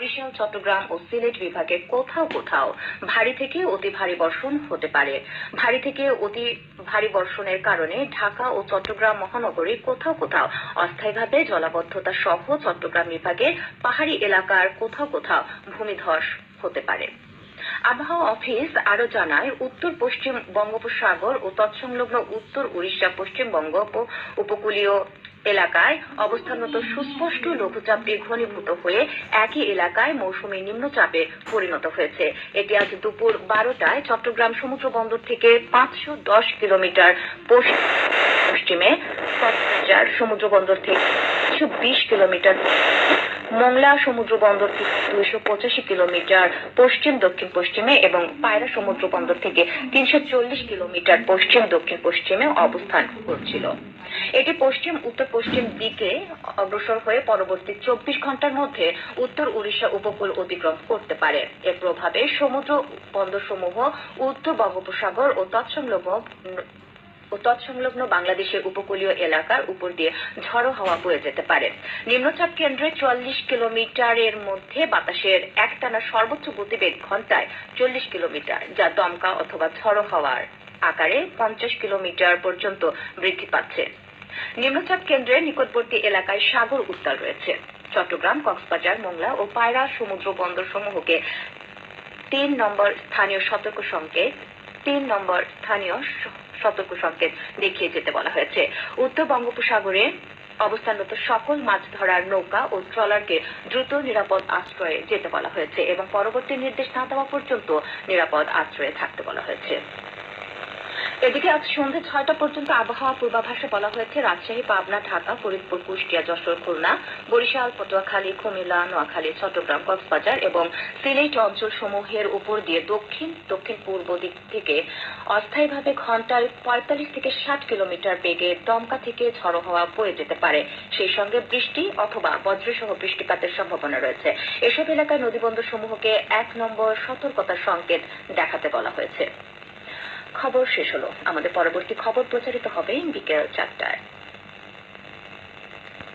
বরিশাল, চট্টগ্রাম ও সিলেট বিভাগে কোথাও কোথাও ভারী থেকে অতি ভারী বর্ষণ হতে পারে। ভারী থেকে অতি ভারী বর্ষণের কারণে ঢাকা ও চট্টগ্রাম মহানগরীর কোথাও কোথাও অস্থায়ীভাবে জলাবদ্ধতা সহ চট্টগ্রাম বিভাগের পাহাড়ি এলাকার কোথাও কোথাও ভূমিধস হতে পারে। আবহাওয়া অফিস আরো জানায়, উত্তর পশ্চিম বঙ্গোপসাগর ও তৎসংলগ্ন উত্তর উড়িষ্যা, পশ্চিমবঙ্গ উপকূলীয় এলাকায় অবস্থানরত সুস্পষ্ট লঘুচাপটি ঘনীভূত হয়ে একই এলাকায় মৌসুমী নিম্নচাপে পরিণত হয়েছে। এটি আজ দুপুর 12টায় চট্টগ্রাম সমুদ্র বন্দর থেকে 510 কিলোমিটার পশ্চিমে, কক্সবাজার সমুদ্র বন্দর থেকে 120 কিলোমিটার, মোংলা সমুদ্র বন্দর থেকে 285 কিলোমিটার পশ্চিম দক্ষিণ পশ্চিমে এবং পায়রা সমুদ্র বন্দর থেকে 340 কিলোমিটার পশ্চিম দক্ষিণ পশ্চিমে অবস্থান করছিল। এটি পশ্চিম উত্তর পশ্চিম দিকে অগ্রসর হয়ে পরবর্তী 24 ঘন্টার মধ্যে উত্তর উড়িষ্যা উপকূল অতিক্রম করতে পারে। এর প্রভাবে সমুদ্র বন্দরসমূহ উত্তর বঙ্গোপসাগর ও তৎসংলগ্ন বাংলাদেশের উপকূলীয় এলাকার উপর দিয়ে ঝড়ো হাওয়া বয়ে যেতে পারে। নিম্নচাপ কেন্দ্রে 44 কিলোমিটারের মধ্যে বাতাসের একটানা সর্বোচ্চ গতিবেগ ঘন্টায় 40 কিলোমিটার, যা দমকা অথবা ঝড়ো হাওয়ার আকারে 50 কিলোমিটার পর্যন্ত বৃদ্ধি পাচ্ছে। নিম্নচাপ কেন্দ্রের নিকটবর্তী এলাকায় সাগর উত্তাল রয়েছে। চট্টগ্রাম, কক্সবাজার, মোংলা ও পায়রা সমুদ্র বন্দর সমূহকে 3 নম্বর স্থানীয় সতর্ক সংকেত দেখিয়ে যেতে বলা হয়েছে। উত্তর বঙ্গোপসাগরে অবস্থানরত সকল মাছ ধরার নৌকা ও ট্রলারকে দ্রুত নিরাপদ আশ্রয়ে যেতে বলা হয়েছে এবং পরবর্তী নির্দেশ না দেওয়া পর্যন্ত নিরাপদ আশ্রয়ে থাকতে বলা হয়েছে। এদিকে আজ সন্ধ্যে 6টা পর্যন্ত আবহাওয়া পূর্বাভাসে বলা হয়েছে, রাজশাহী, পাবনা, ঢাকা, ফরিদপুর, কুষ্টিয়া, যশোর, খুলনা, বরিশাল, পটুয়াখালী, কুমিল্লা, নোয়াখালী, চট্টগ্রাম, কক্সবাজার এবং সিলেট অঞ্চল সমূহের উপর দিয়ে দক্ষিণ পূর্ব দিক থেকে অস্থায়ীভাবে ঘন্টায় 45 থেকে 60 কিলোমিটার বেগে দমকা থেকে ঝড়ো হাওয়া বয়ে যেতে পারে। সেই সঙ্গে বৃষ্টি অথবা বজ্রসহ বৃষ্টিপাতের সম্ভাবনা রয়েছে। এসব এলাকায় নদীবন্দর সমূহকে 1 নম্বর সতর্কতা সংকেত দেখাতে বলা হয়েছে। খবর শেষ হলো। আমাদের পরবর্তী খবর প্রচারিত হবে বিকেল 4টায়।